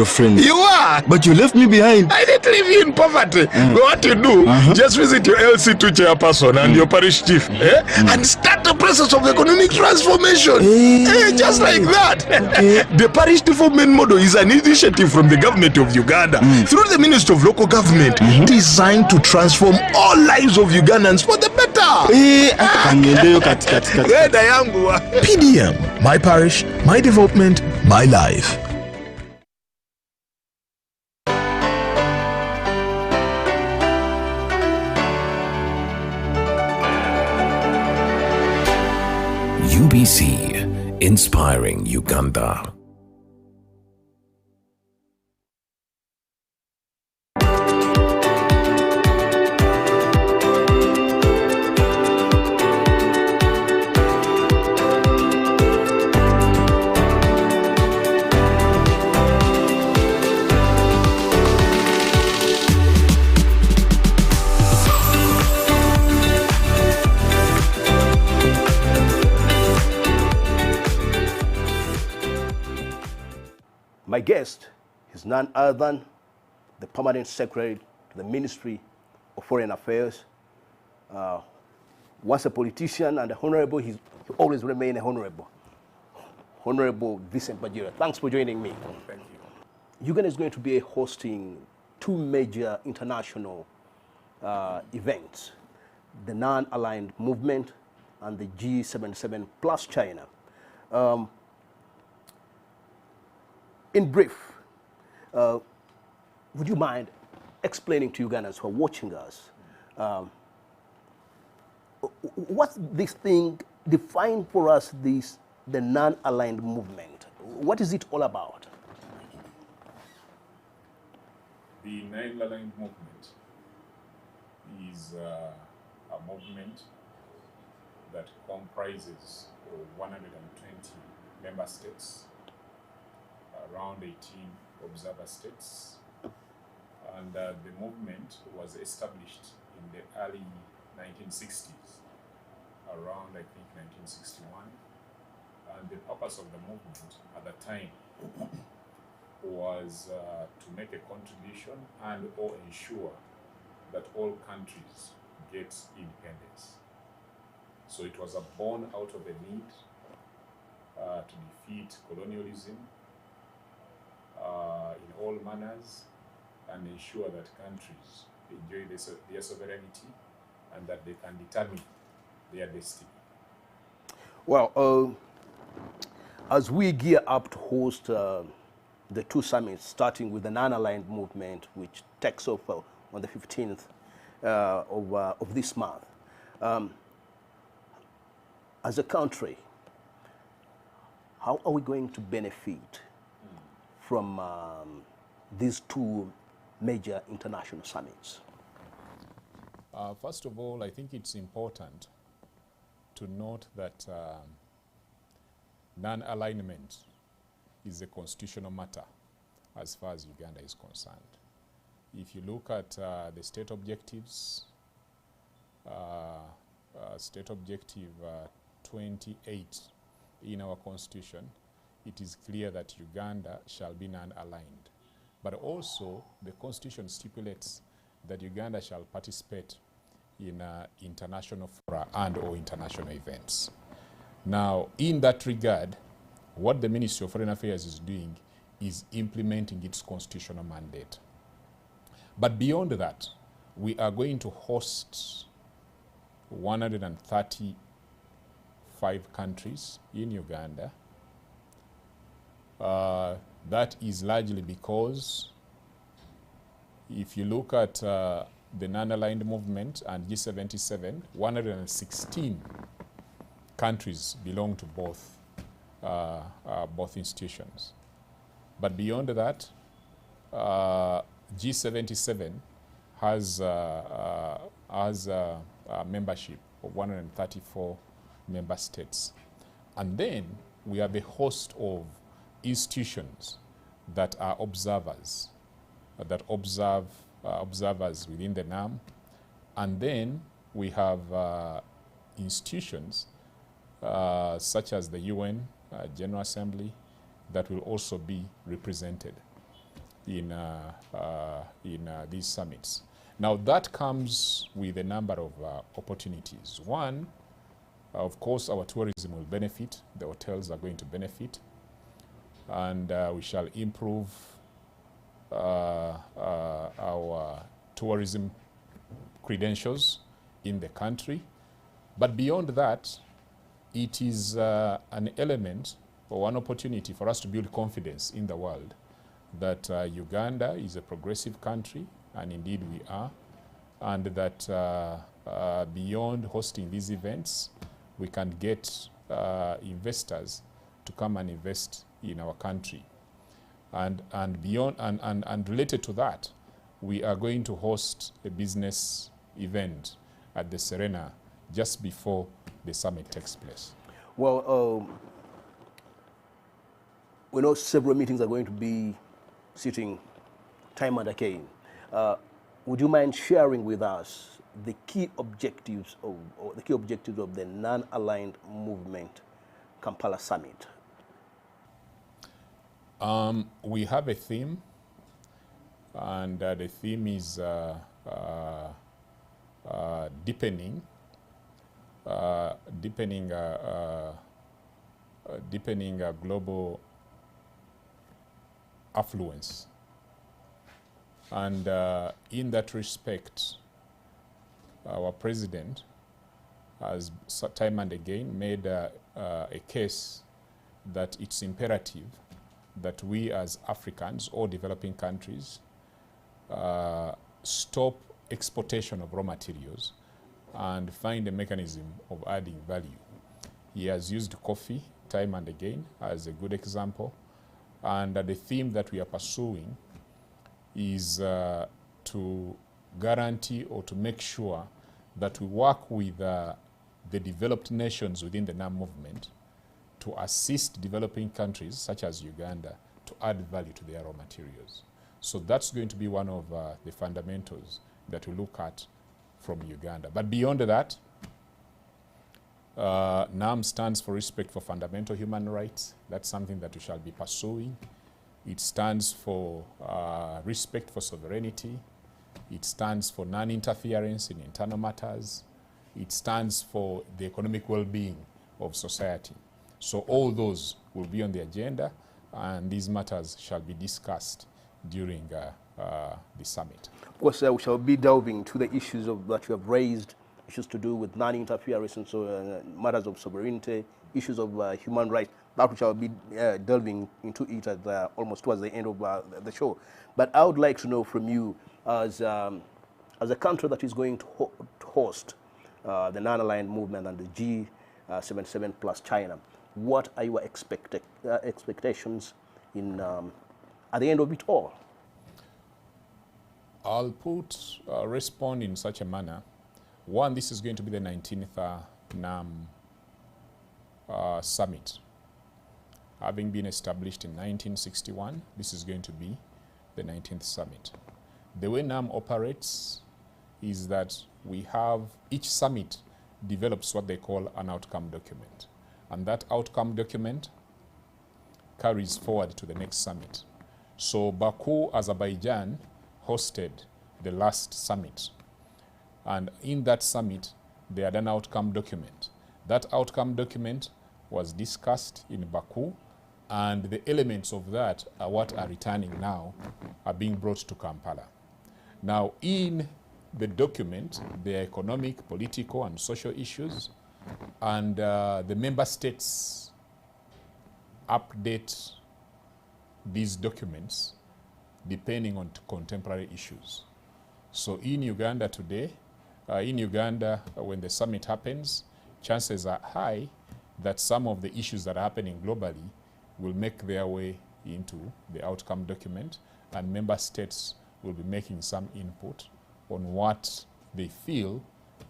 your friend. You are. But you left me behind. I didn't leave you in poverty. What you do, just visit your LC2 chairperson and your parish chief, and start the process of economic transformation. Just like that. The parish development model is an initiative from the government of Uganda through the Ministry of Local Government, designed to transform all lives of Ugandans for the better. PDM, my parish, my development, my life. UBC, inspiring Uganda. My guest is none other than the Permanent Secretary to the Ministry of Foreign Affairs. Once a politician and a honorable, he always remain a honorable. Honorable Vincent Bajira, thanks for joining me. Thank you. Uganda is going to be hosting two major international events, the non-aligned movement and the G77 plus China. In brief, would you mind explaining to Ugandans who are watching us, what's this thing, define for us this, the non-aligned movement? What is it all about? The non-aligned movement is a movement that comprises 120 member states, around 18 observer states, and the movement was established in the early 1960s, around I think 1961, and the purpose of the movement at the time was to make a contribution and or ensure that all countries get independence. So it was born out of a need to defeat colonialism in all manners and ensure that countries enjoy their sovereignty and that they can determine their destiny. Well, as we gear up to host the two summits, starting with the non-aligned movement, which takes off on the 15th of this month, as a country, how are we going to benefit from these two major international summits? First of all, I think it's important to note that non-alignment is a constitutional matter as far as Uganda is concerned. If you look at the state objectives, state objective 28 in our constitution, it is clear that Uganda shall be non-aligned. But also, the constitution stipulates that Uganda shall participate in international fora and or international events. Now, in that regard, what the Ministry of Foreign Affairs is doing is implementing its constitutional mandate. But beyond that, we are going to host 135 countries in Uganda. That is largely because if you look at the non-aligned movement and G77, 116 countries belong to both institutions. But beyond that, G77 has membership of 134 member states. And then we have a host of institutions that are observers, that observe observers within the NAM. And then we have institutions such as the UN General Assembly that will also be represented. in these summits. Now that comes with a number of opportunities. One, of course, our tourism will benefit. The hotels are going to benefit, and we shall improve our tourism credentials in the country. But beyond that, it is an element or one opportunity for us to build confidence in the world that Uganda is a progressive country, and indeed we are, and that beyond hosting these events, we can get investors to come and invest in our country. And beyond and related to that, we are going to host a business event at the Serena just before the summit takes place. Well, we know several meetings are going to be sitting time and again. Would you mind sharing with us the key objectives of the non-aligned movement Kampala Summit? We have a theme, and the theme is deepening global affluence. And in that respect, our president has time and again made a case that it's imperative that we as Africans or developing countries stop exportation of raw materials and find a mechanism of adding value. He has used coffee time and again as a good example, and the theme that we are pursuing is to guarantee or to make sure that we work with the developed nations within the NAM movement to assist developing countries such as Uganda to add value to their raw materials. So that's going to be one of the fundamentals that we look at from Uganda. But beyond that, NAM stands for respect for fundamental human rights. That's something that we shall be pursuing. It stands for respect for sovereignty. It stands for non-interference in internal matters. It stands for the economic well-being of society. So all those will be on the agenda, and these matters shall be discussed during the summit. Of course, we shall be delving into the issues that you have raised, issues to do with non-interference and so matters of sovereignty, issues of human rights. That we shall be delving into it at almost towards the end of the show. But I would like to know from you, as a country that is going to host the non-aligned movement and the G77 plus China, what are your expectations in at the end of it all? I'll respond in such a manner. One, this is going to be the 19th NAM summit. Having been established in 1961, this is going to be the 19th summit. The way NAM operates is that we have, each summit develops what they call an outcome document. And that outcome document carries forward to the next summit. So Baku, Azerbaijan hosted the last summit. And in that summit, they had an outcome document. That outcome document was discussed in Baku, and the elements of that are what are returning now, are being brought to Kampala. Now, in the document, there are economic, political, and social issues, and the member states update these documents depending on contemporary issues. So in Uganda today, when the summit happens, chances are high that some of the issues that are happening globally will make their way into the outcome document, and member states will be making some input on what they feel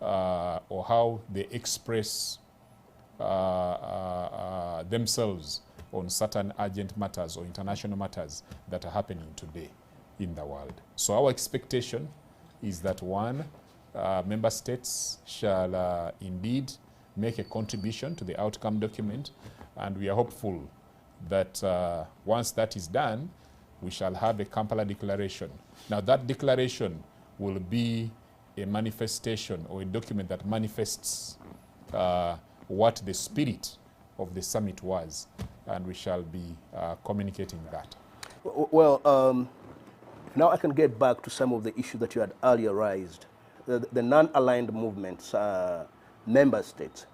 or how they express themselves on certain urgent matters or international matters that are happening today in the world. So our expectation is that one, member states shall indeed make a contribution to the outcome document, and we are hopeful that once that is done, we shall have a Kampala Declaration. Now that declaration will be a manifestation or a document that manifests what the spirit of the summit was, and we shall be communicating that. Well, now I can get back to some of the issues that you had earlier raised. The non-aligned movements, member states,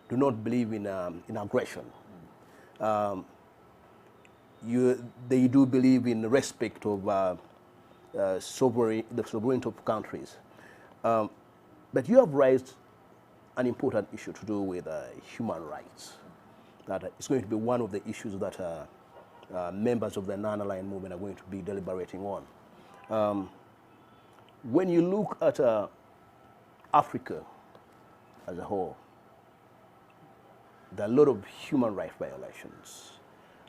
do not believe in aggression. They do believe in respect of the sovereignty of countries. But you have raised an important issue to do with human rights. That it's going to be one of the issues that members of the non-aligned movement are going to be deliberating on. When you look at Africa as a whole, there are a lot of human rights violations.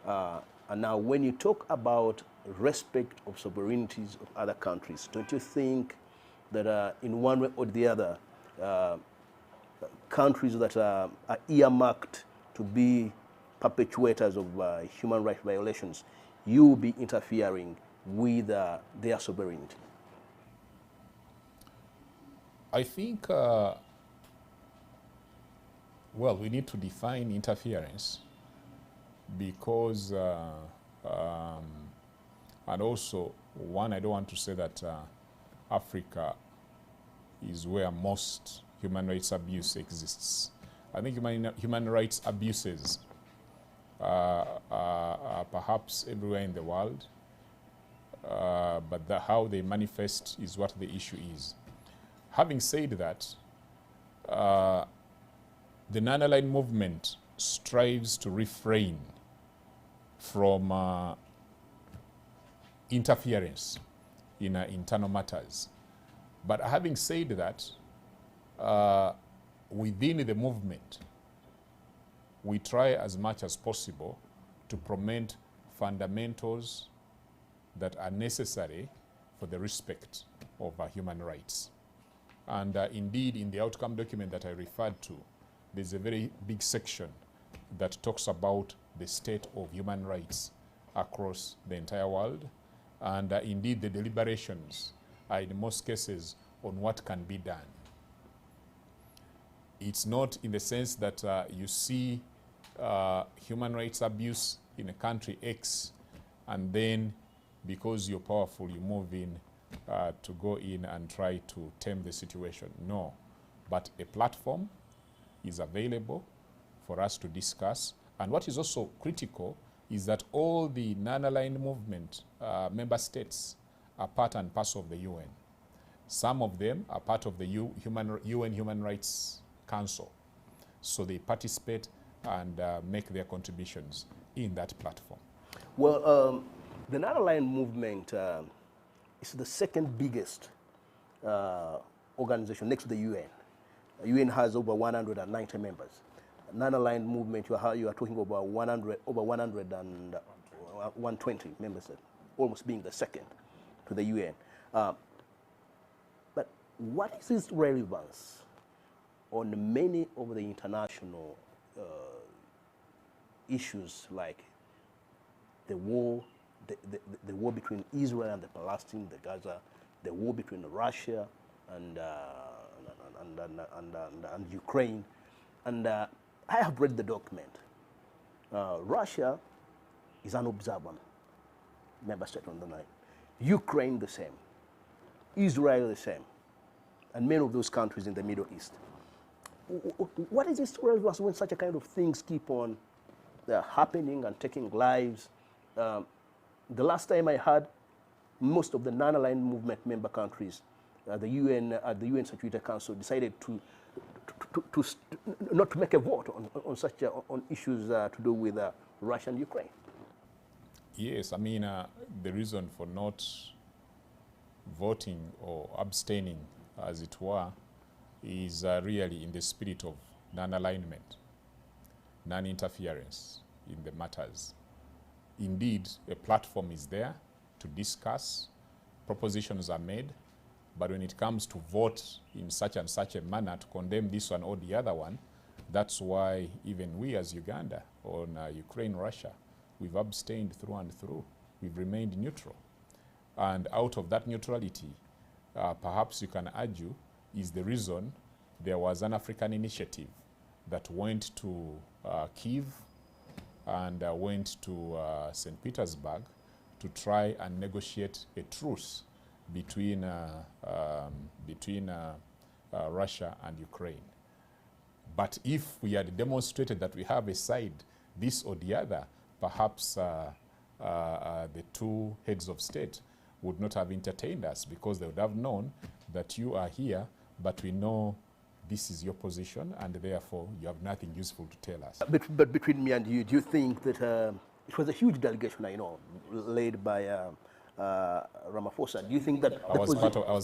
And now when you talk about respect of sovereignties of other countries, don't you think that in one way or the other, countries that are earmarked to be perpetuators of human rights violations, you will be interfering with their sovereignty? I think, well, we need to define interference, because, and also, one, I don't want to say that Africa is where most human rights abuse exists. I think human rights abuses are perhaps everywhere in the world, but how they manifest is what the issue is. Having said that, the non-aligned movement strives to refrain from interference in internal matters. But having said that, within the movement, we try as much as possible to promote fundamentals that are necessary for the respect of human rights. And indeed, in the outcome document that I referred to, there's a very big section that talks about the state of human rights across the entire world. And indeed, the deliberations are in most cases on what can be done. It's not in the sense that you see human rights abuse in a country X, and then because you're powerful, you move in to go in and try to tame the situation. No, but a platform is available for us to discuss. And what is also critical is that all the non-aligned movement member states are part and parcel of the UN. Some of them are part of the UN Human Rights Council. So they participate and make their contributions in that platform. Well, the non-aligned movement is the second biggest organization next to the UN. The UN has over 190 members. Non-aligned movement, you are talking about 120 members, almost being the second to the UN. But what is its relevance on many of the international issues like the war, the war between Israel and the Palestinians, the Gaza, the war between Russia and Ukraine? And I have read the document. Russia is an observer member state on the line. Ukraine the same. Israel the same. And many of those countries in the Middle East. What is this relevance when such a kind of things keep on happening and taking lives? The last time I heard, most of the non-aligned movement member countries, the UN Security Council decided not to make a vote on issues to do with Russia and Ukraine. Yes, I mean, the reason for not voting or abstaining, as it were, is really in the spirit of non-alignment, non-interference in the matters. Indeed, a platform is there to discuss, propositions are made, but when it comes to vote in such and such a manner to condemn this one or the other one, that's why even we as Uganda on Ukraine, Russia, we've abstained through and through. we've remained neutral. And out of that neutrality, perhaps you can argue, is the reason there was an African initiative that went to Kyiv and went to St. Petersburg to try and negotiate a truce between Russia and Ukraine. But if we had demonstrated that we have a side, this or the other, perhaps the two heads of state would not have entertained us, because they would have known that you are here, but we know this is your position, and therefore you have nothing useful to tell us. But between me and you, do you think that it was a huge delegation, led by Ramaphosa? Do you think that I was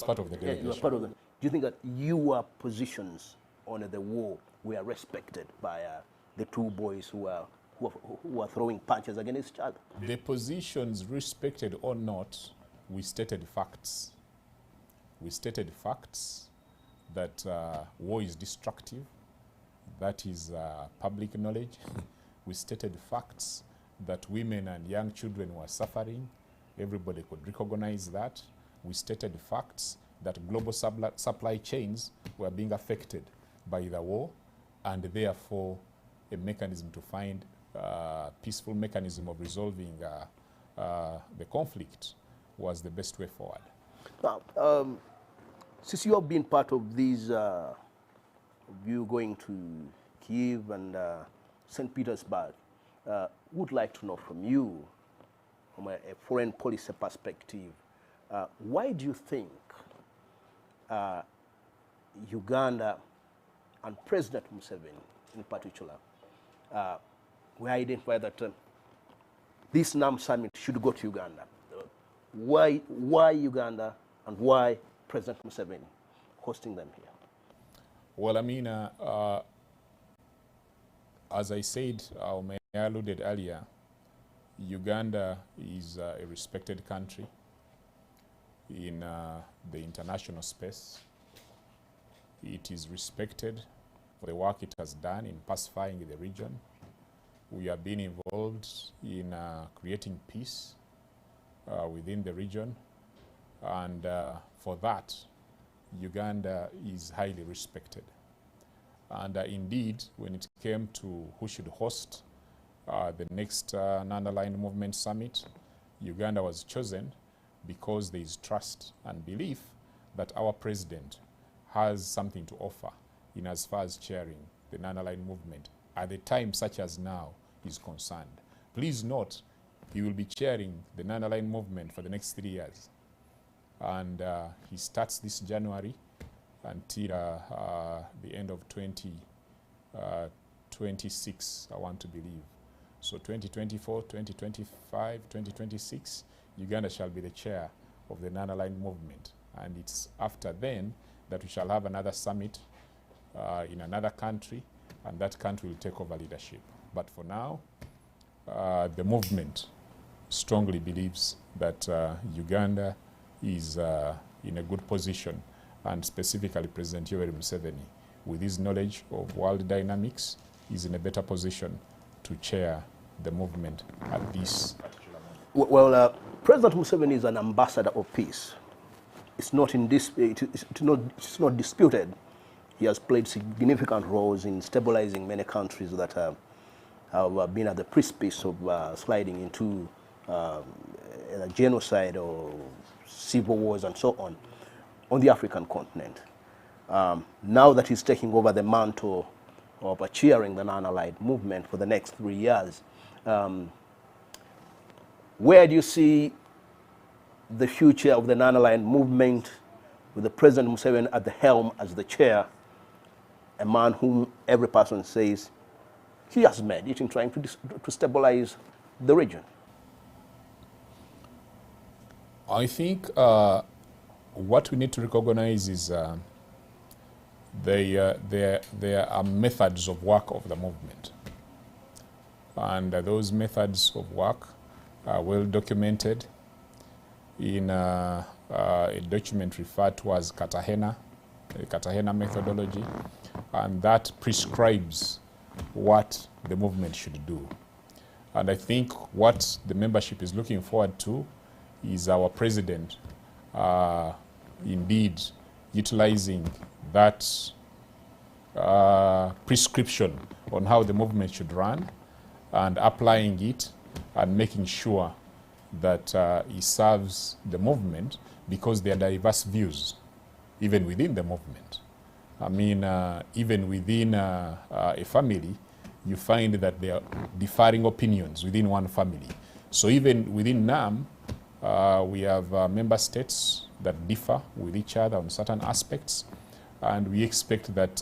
part of the delegation. you were part of the, do you think that your positions on the war were respected by the two boys who are throwing punches against each other? The positions, respected or not, we stated facts. We stated facts that war is destructive. That is public knowledge. We stated facts that women and young children were suffering. Everybody could recognize that. We stated facts that global supply chains were being affected by the war, and therefore a mechanism to find peaceful mechanism of resolving the conflict was the best way forward. Now, since you have been part of these, you going to Kyiv and St. Petersburg, would like to know from you, from a foreign policy perspective, why do you think Uganda and President Museveni in particular we identified that this NAM summit should go to Uganda? Why Uganda, and why President Museveni hosting them here? Well, I mean, as I said, I alluded earlier, Uganda is a respected country in the international space. It is respected for the work it has done in pacifying the region. We have been involved in creating peace within the region, and for that, Uganda is highly respected. And indeed, when it came to who should host the next Non-Aligned Movement Summit, Uganda was chosen because there is trust and belief that our president has something to offer in as far as chairing the Non-Aligned Movement at a time such as now is concerned. Please note, he will be chairing the Non-Aligned Movement for the next 3 years. And he starts this January until the end of 2026, I want to believe. So 2024, 2025, 2026, Uganda shall be the chair of the Non-Aligned Movement. And it's after then that we shall have another summit in another country, and that country will take over leadership. But for now, the movement strongly believes that Uganda is in a good position, and specifically President Yoweri Museveni, with his knowledge of world dynamics, is in a better position to chair the movement at this. Well, President Museveni is an ambassador of peace. It's not not disputed. He has played significant roles in stabilizing many countries that have been at the precipice of sliding into genocide or civil wars and so on the African continent. Now that he's taking over the mantle of chairing the Non-Aligned Movement for the next 3 years, where do you see the future of the Non-Aligned Movement with the President Museveni at the helm as the chair, a man whom every person says he has made it in trying to stabilize the region? I think what we need to recognize is there are methods of work of the movement. And those methods of work are well documented in a document referred to as Cartagena, the Cartagena methodology, and that prescribes what the movement should do. And I think what the membership is looking forward to is our president indeed utilizing that prescription on how the movement should run and applying it and making sure that he serves the movement, because there are diverse views even within the movement. I mean, even within a family, you find that there are differing opinions within one family. So even within NAM, we have member states that differ with each other on certain aspects, and we expect that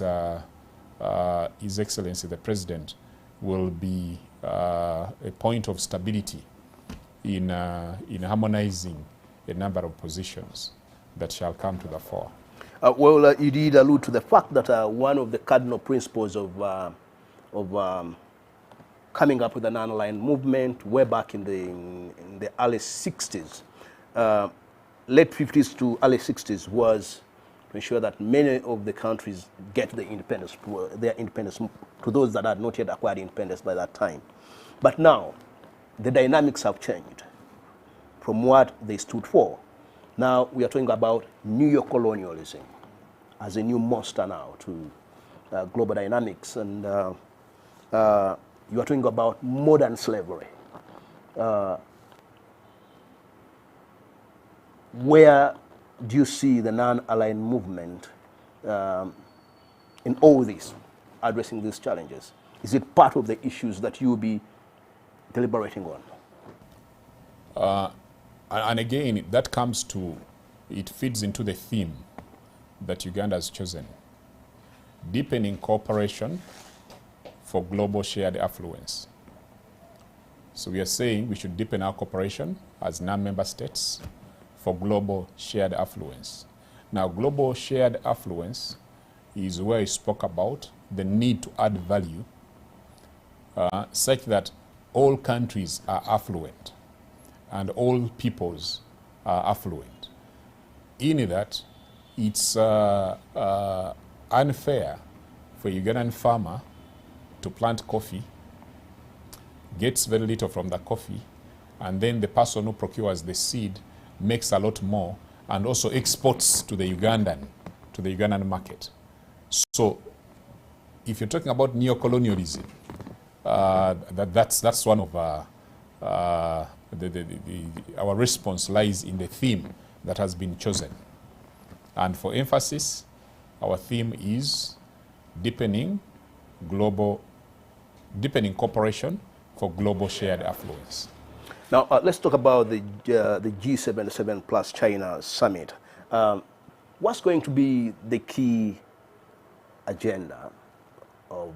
His Excellency the President will be a point of stability in harmonizing a number of positions that shall come to the fore. Well, you did allude to the fact that one of the cardinal principles of coming up with an non-aligned movement way back in the early 60s, late 50s to early 60s, was to ensure that many of the countries get their independence to those that had not yet acquired independence by that time. But now, the dynamics have changed from what they stood for. Now we are talking about neo-colonialism as a new monster now to global dynamics, and you are talking about modern slavery. Where do you see the non-aligned movement in all this, addressing these challenges? Is it part of the issues that you will be deliberating on? And again, that comes to, it feeds into the theme that Uganda has chosen: deepening cooperation for global shared affluence. So we are saying we should deepen our cooperation as non-member states for global shared affluence. Now, global shared affluence is where I spoke about the need to add value such that all countries are affluent and all peoples are affluent. In that, it's unfair for a Ugandan farmer to plant coffee, gets very little from the coffee, and then the person who procures the seed makes a lot more and also exports to the Ugandan market. So if you're talking about neo-colonialism, that's one of our response lies in the theme that has been chosen. And for emphasis, our theme is deepening cooperation for global shared affluence. Now, let's talk about the G77 plus China summit. What's going to be the key agenda of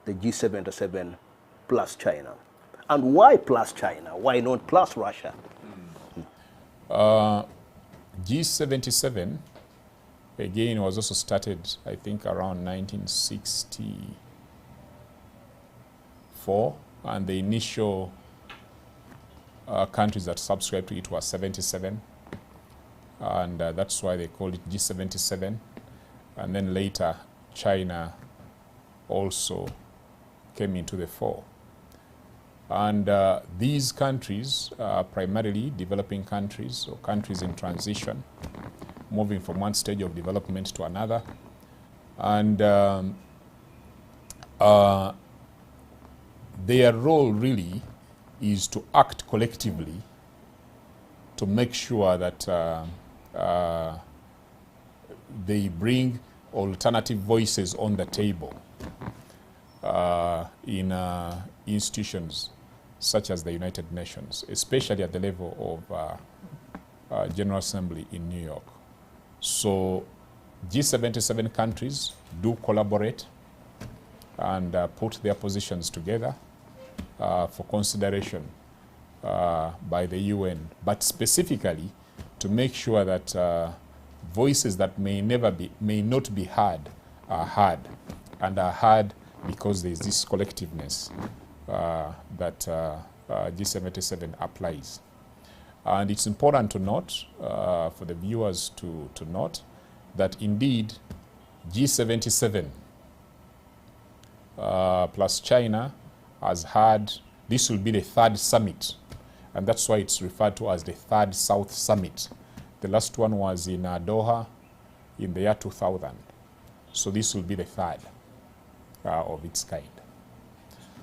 the G77 plus China? And why plus China? Why not plus Russia? G77, again, was also started, I think, around 1964, and the initial countries that subscribed to it were 77, and that's why they called it G77. And then later, China also came into the fore. And these countries are primarily developing countries or countries in transition, moving from one stage of development to another. And their role really is to act collectively to make sure that they bring alternative voices on the table in institutions such as the United Nations, especially at the level of General Assembly in New York. So G77 countries do collaborate and put their positions together for consideration by the UN, but specifically to make sure that voices that may not be heard are heard, and are heard because there is this collectiveness that G77 applies. And it's important to note, for the viewers to note, that indeed G77 plus China has had, this will be the third summit, and that's why it's referred to as the third South Summit. The last one was in Doha in the year 2000. So this will be the third of its kind.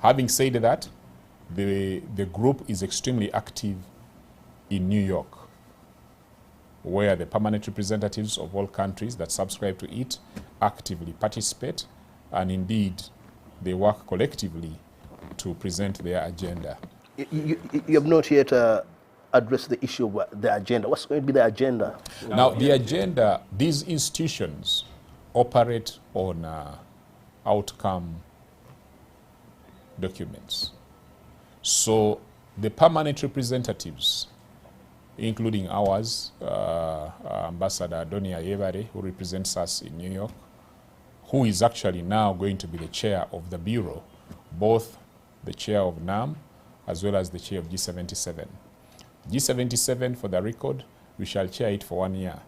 Having said that, the group is extremely active in New York, where the permanent representatives of all countries that subscribe to it actively participate, and indeed they work collectively to present their agenda. You have not yet addressed the issue of the agenda. What's going to be the agenda? Now, the agenda, these institutions operate on outcome documents. So the permanent representatives, including ours, Ambassador Donia Yebare, who represents us in New York, who is actually now going to be the chair of the Bureau, both the chair of NAM as well as the chair of G77. G77, for the record, we shall chair it for 1 year,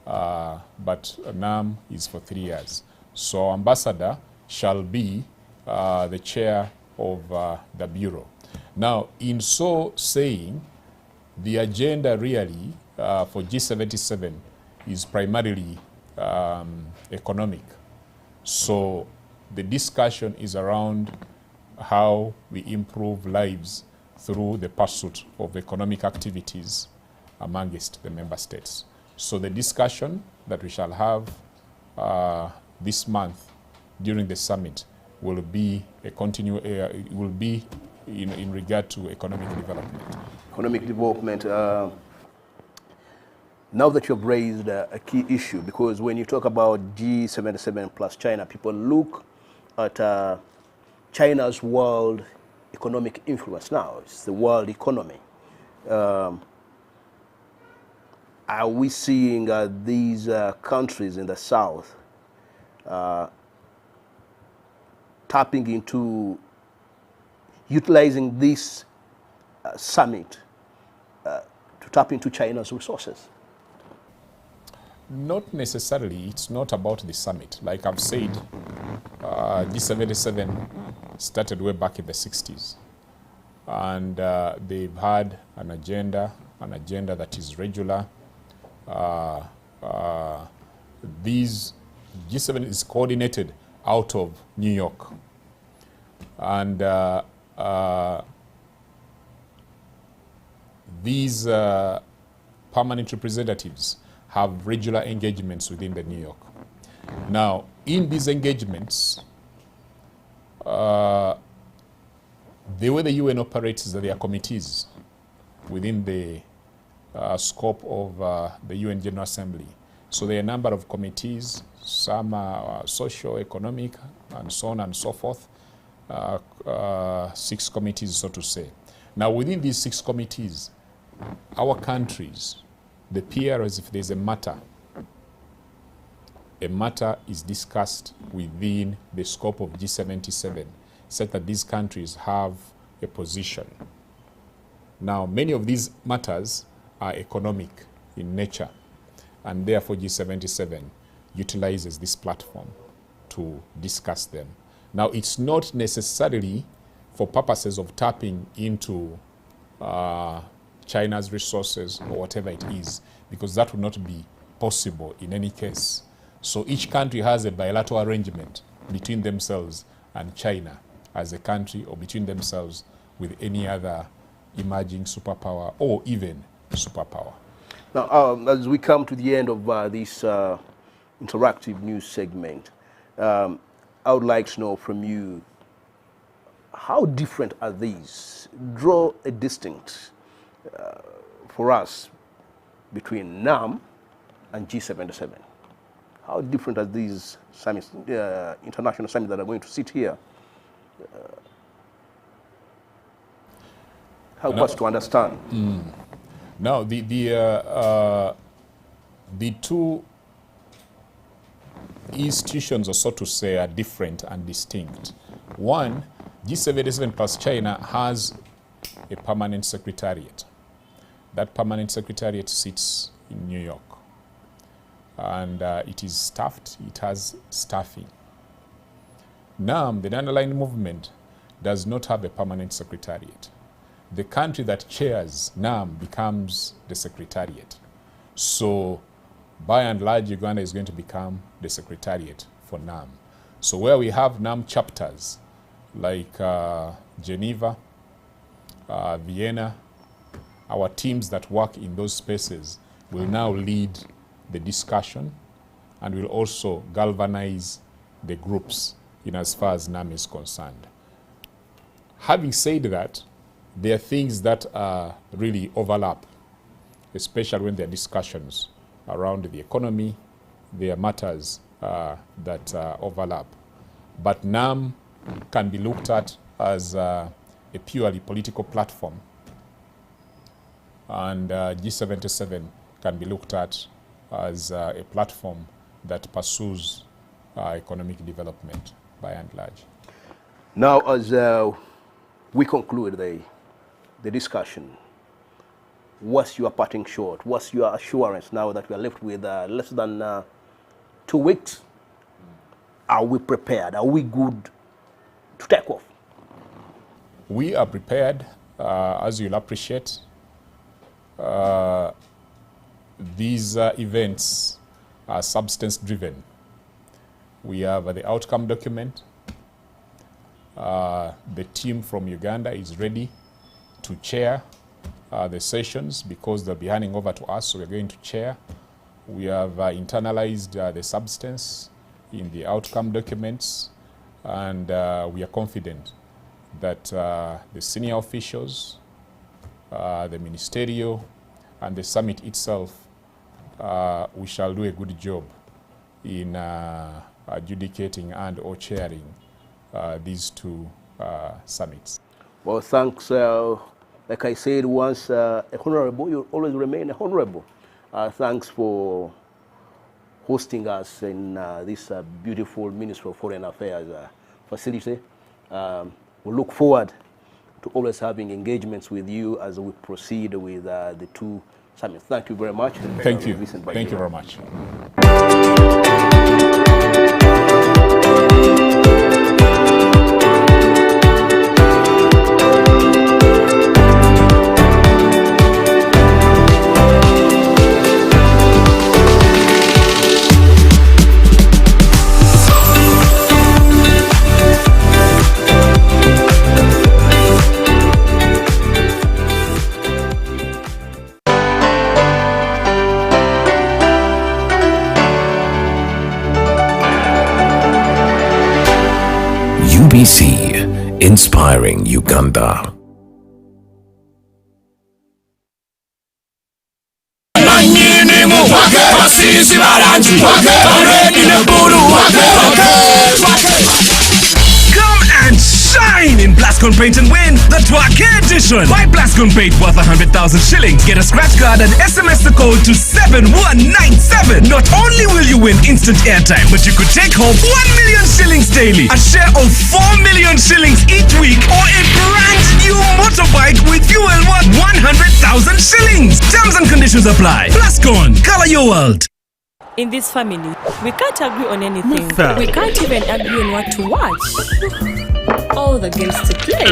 but NAM is for 3 years. So Ambassador shall be the chair of the Bureau. Now, in so saying, the agenda really for G77 is primarily economic. So the discussion is around how we improve lives through the pursuit of economic activities amongst the member states. So the discussion that we shall have this month during the summit will be in regard to economic development. Economic development. Now that you've raised a key issue, because when you talk about G77 plus China, people look at China's world economic influence now. It's the world economy. Are we seeing these countries in the South tapping into utilizing this summit to tap into China's resources? Not necessarily. It's not about the summit. Like I've said, G77 started way back in the 60s. And they've had an agenda that is regular. These G7 is coordinated out of New York. And these permanent representatives have regular engagements within the New York. Now, in these engagements, the way the UN operates is that there are committees within the scope of the UN General Assembly. So there are a number of committees, some are social, economic, and so on and so forth. 6 committees, so to say. Now, within these 6 committees, our countries, the PRs, if there's a matter is discussed within the scope of G77, such that these countries have a position. Now, many of these matters are economic in nature, and therefore G77 utilizes this platform to discuss them. Now, it's not necessarily for purposes of tapping into China's resources or whatever it is, because that would not be possible in any case. So each country has a bilateral arrangement between themselves and China as a country, or between themselves with any other emerging superpower or even superpower. Now, as we come to the end of this interactive news segment, I would like to know from you, how different are these? Draw a distinct for us between NAM and G77. How different are these summits, international summits that are going to sit here? Help us to understand. Now, the 2 institutions, or so to say, are different and distinct. One, G77 plus China has a permanent secretariat. That permanent secretariat sits in New York, and it is staffed, it has staffing. NAM, the non-aligned movement, does not have a permanent secretariat. The country that chairs NAM becomes the secretariat. So by and large, Uganda is going to become the secretariat for NAM. So where we have NAM chapters like Geneva, Vienna, our teams that work in those spaces will now lead the discussion and will also galvanize the groups in as far as NAM is concerned. Having said that, there are things that really overlap, especially when there are discussions around the economy. There are matters that overlap. But NAM can be looked at as a purely political platform, and G77 can be looked at as a platform that pursues economic development by and large. Now, as we conclude the discussion, what's your parting shot? What's your assurance now that we are left with less than 2 weeks? Are we prepared? Are we good to take off? We are prepared, as you'll appreciate. These events are substance-driven. We have the outcome document. The team from Uganda is ready to chair the sessions because they'll be handing over to us, so we're going to chair. We have internalized the substance in the outcome documents, and we are confident that the senior officials, the ministerial, and the summit itself, we shall do a good job in adjudicating and or chairing these two summits. Well, thanks. Like I said once, a honorable, you always remain a honorable. Thanks for hosting us in this beautiful Ministry of Foreign Affairs facility. We look forward to always having engagements with you as we proceed with the two summits. Thank you very much. Thank you. Thank you very much. UBC, inspiring Uganda. Come and shine in Blascon Paint and win the Twake edition. Buy Blascon Paint worth 100,000 shillings. Get a scratch card and SMS the code to 7197. Not only will you win instant airtime, but you could take home 1 million shillings daily, a share of 4 million shillings each week, or a brand new motorbike with fuel worth 100,000 shillings. Terms and conditions apply. Blascon, color your world. In this family, we can't agree on anything. We can't even agree on what to watch. All the games to play.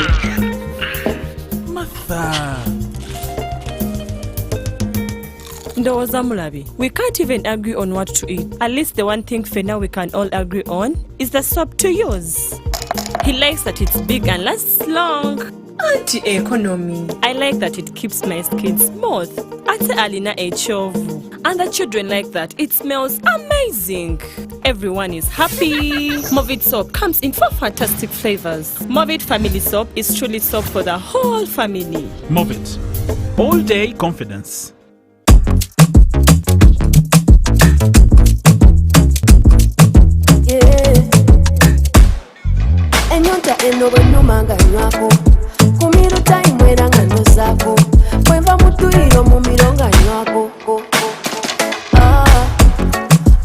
Ndowoza Mulabi, we can't even agree on what to eat. At least the one thing for now we can all agree on is the soap to use. He likes that it's big and lasts long. Anti-economy. I like that it keeps my skin smooth. Ate alina echovu. And the children like that. It smells amazing. Everyone is happy. Movit soap comes in 4 fantastic flavors. Movit family soap is truly soap for the whole family. Movit. All day confidence. Enyota eno bwenumanga nywako kumiro time era nga nozako bwenva mutuiro mumiro nga nywako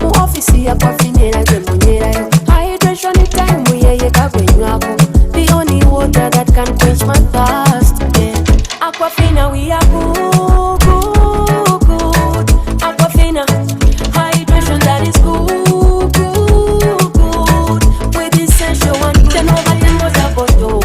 mu ofisi yakwafinera gwemunyerayo hydration time yeye kagwenywako the only water that can quench my thirst, yeah. Aquafina we are good, good, good. Aquafina hydration that is good, good, good. With essential one, 10 over 10 was a bottle.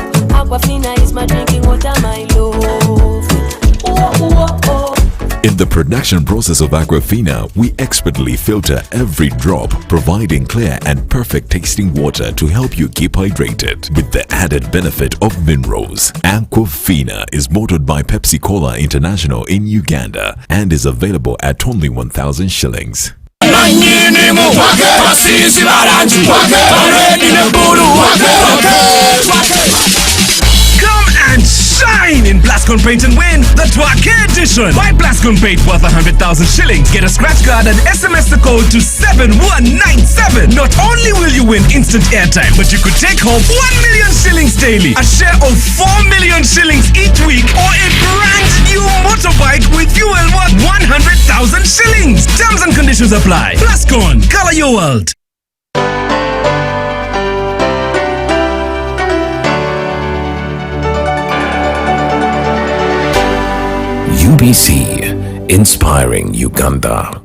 the production process of Aquafina, we expertly filter every drop, providing clear and perfect tasting water to help you keep hydrated with the added benefit of minerals. Aquafina is bottled by Pepsi Cola International in Uganda and is available at only 1,000 shillings. Come and shine in Blascon Paint and win the Twake edition. Buy Blascon Paint worth 100,000 shillings. Get a scratch card and SMS the code to 7197. Not only will you win instant airtime, but you could take home 1 million shillings daily, a share of 4 million shillings each week, or a brand new motorbike with fuel worth 100,000 shillings. Terms and conditions apply. Blascon, color your world. UBC, inspiring Uganda.